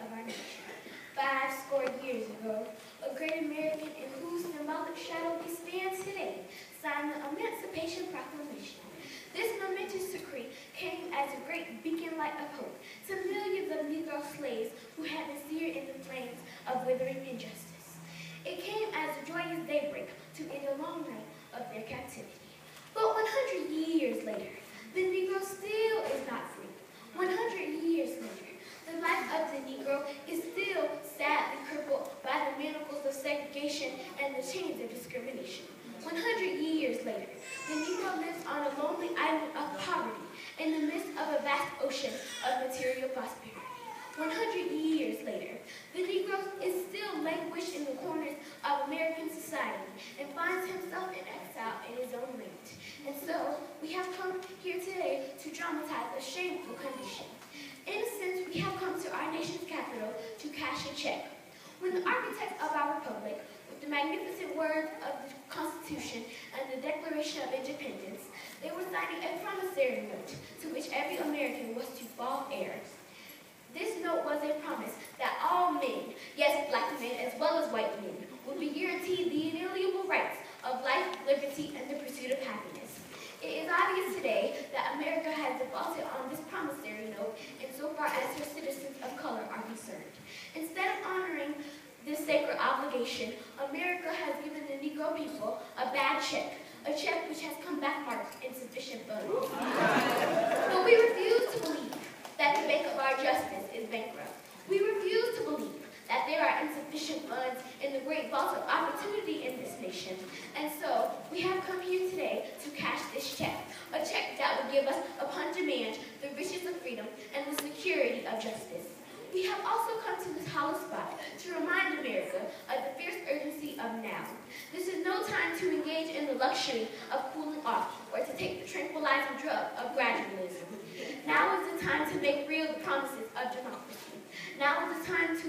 of our nation. 50 years ago, a great American in whose symbolic shadow we stand today signed the Emancipation Proclamation. This momentous decree came as a great beacon light of hope to millions of Negro slaves who had been seared in the flames of withering injustice. It came as a joyous daybreak to end a long night of their captivity. But 100 years later, the Negro still is not free. 100 years later, the life of the Negro is still sadly crippled by the manacles of segregation and the chains of discrimination. 100 years later, the Negro lives on a lonely island of poverty in the midst of a vast ocean of material prosperity. 100 years later, the Negro is still languished in the corners of American society and finds himself in exile in his own land. And so, we have come here today to dramatize a shameful condition. In a sense, we have come to our nation's capital to cash a check. When the architects of our republic, with the magnificent words of the Constitution and the Declaration of Independence, they were signing a promissory note to which every American was to fall heir. This note was a promise that all men, yes, black men as well as white men, would be guaranteed the inalienable rights of life, liberty, and the pursuit of happiness. It is obvious today that America has defaulted on this promissory note insofar as her citizens of color are concerned. Instead of honoring this sacred obligation, America has given the Negro people a bad check, a check which has come back marked insufficient funds. But we refuse to believe that the bank of our justice is bankrupt. We refuse to believe that there are insufficient funds in the great vault of opportunity in this nation. And so, we have come here today to cash this check, a check that will give us, upon demand, the riches of freedom and the security of justice. We have also come to this hollow spot to remind America of the fierce urgency of now. This is no time to engage in the luxury of cooling off or to take the tranquilizing drug of gradualism. Now is the time to make real the promises of democracy. Now is the time to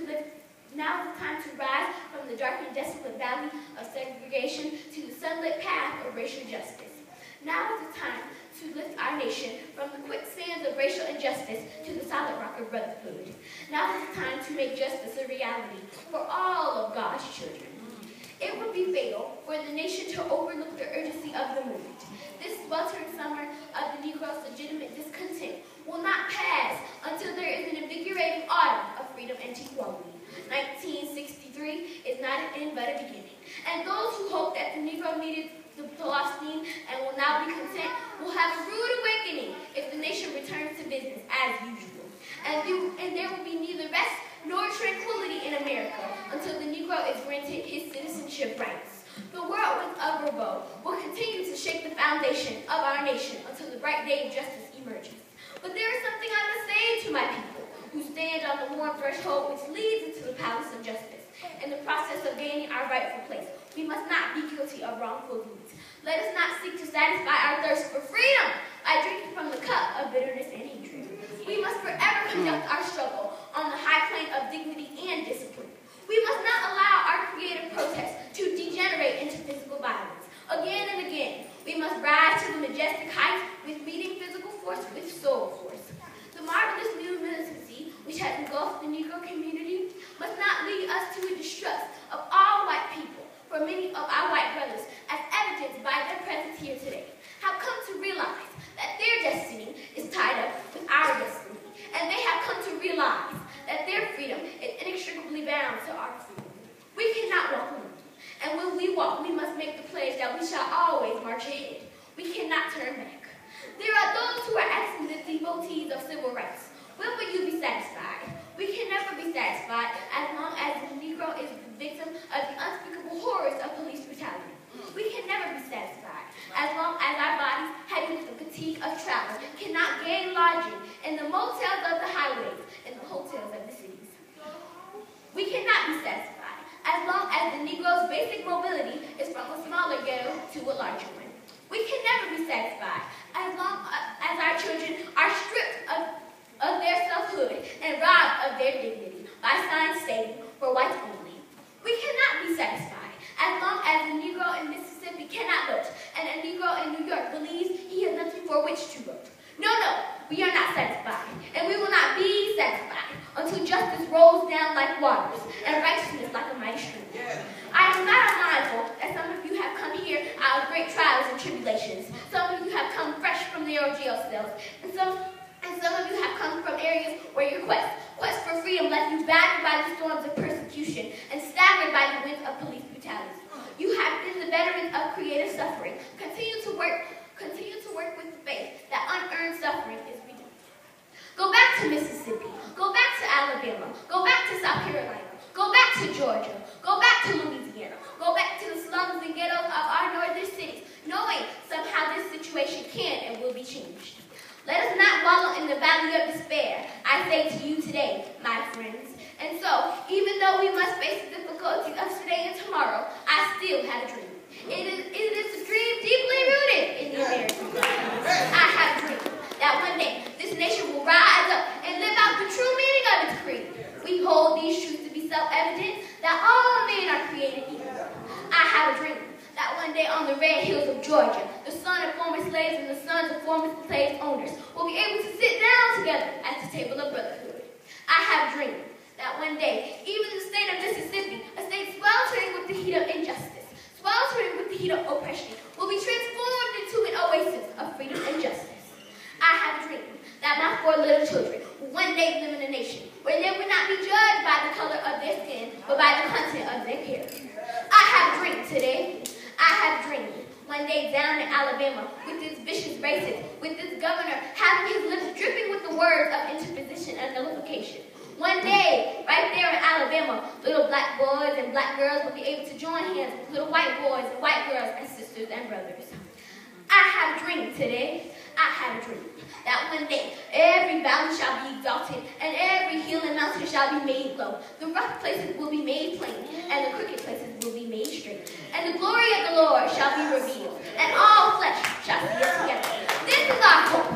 rise from the dark and desolate valley of segregation to the sunlit path of racial justice. Now is the time to lift our nation from the quicksands of racial injustice to the solid rock of brotherhood. Now is the time to make justice a reality for all of God's children. It would be fatal for the nation to overlook the urgency of the movement. This sweltering summer of the Negro's legitimate discontent will not pass until there is an invigorating autumn of freedom and equality. 1963 is not an end but a beginning. And those who hope that the Negro needed the philosophy and will now be content will have a rude awakening if the nation returns to business as usual. And there will be neither rest nor tranquility in America until the Negro is granted his citizenship rights. The whirlwind of revolt will continue to shake the foundation of our nation until the bright day of justice emerges. But there is something I must say to my people who stand on the warm threshold which leads into the palace of justice. In the process of gaining our rightful place, we must not be guilty of wrongful deeds. Let us not seek to satisfy our thirst for freedom by drinking from the cup of bitterness and hatred. We must forever conduct our struggle on the high plane of dignity and discipline. We must not allow our creative protests to degenerate into physical violence. Again and again, we must rise to the majestic heights with meeting physical force with soul force. The marvelous new militancy which has engulfed the Negro community must not lead us to a distrust of all white people, for many of our white brothers, as evidenced by their presence here today, have come to realize that their destiny is tied up with our destiny, and they have come to realize that their freedom is inextricably bound to our freedom. We cannot walk alone, and when we walk, we must make the pledge that we shall always march ahead. We cannot turn back. There are those who are asking the devotees of civil rights, when will you be satisfied? We can never be satisfied as long as the Negro is the victim of the unspeakable horrors of police brutality. We can never be satisfied as long as our bodies, heavy with the fatigue of travel, cannot gain lodging in the motels of the highways and the hotels of the cities. We cannot be satisfied as long as the Negro's basic mobility is from a smaller ghetto to a larger one. We can never be satisfied as long as our children are stripped of their selfhood and robbed of their dignity by signs stating, for whites only. We cannot be satisfied as long as the Negro in Mississippi cannot vote and a Negro in New York believes he has nothing for which to vote. No, we are not satisfied, and we will not be satisfied until justice rolls down like waters and righteousness like a mighty stream. I am not unmindful that some of you have come here out of great trials and tribulations. Some of you have come fresh from narrow jail cells, and some of you have come from areas where your quest for freedom left you battered by the storms of persecution and staggered by the winds of police brutality. You have been the veterans of creative suffering. Continue to work with the faith that unearned suffering is redeemed. Go back to Mississippi. Go back to Alabama. Go back to South Carolina. Go back to Georgia. Go back to Louisiana. Go back to the slums and ghettos of our northern cities, knowing somehow this situation can and will be changed. Let us not wallow in the valley of despair, I say to you today, my friends. And so, even though we must face the difficulties of today and tomorrow, I still have a dream. It is a dream deeply rooted in the American dream. I have a dream that one day this nation will rise up and live out the true meaning of its creed. We hold these truths to be self-evident that all men are created equal. I have a dream that one day on the red hills of Georgia, the son of former slaves and the sons of former slave owners will be able to sit down together at the table of brotherhood. I have a dream that one day, even the state of Mississippi, a state sweltering with the heat of injustice, sweltering with the heat of oppression, will be transformed into an oasis of freedom and justice. I have a dream that my 4 little children will one day live in a nation where they will not be judged by the color of their skin, but by the content of their character. I have a dream today. I have a dream one day down in Alabama with this vicious racist, with this governor having his lips dripping with the words of interposition and nullification. One day, right there in Alabama, little black boys and black girls will be able to join hands with little white boys and white girls and sisters and brothers. I have a dream today. I have a dream that one day every valley shall be exalted and every hill and mountain shall be made low. The rough places will be made plain and the crooked places will be made straight. And the glory of the Lord shall be revealed and all flesh shall see it together. This is our hope.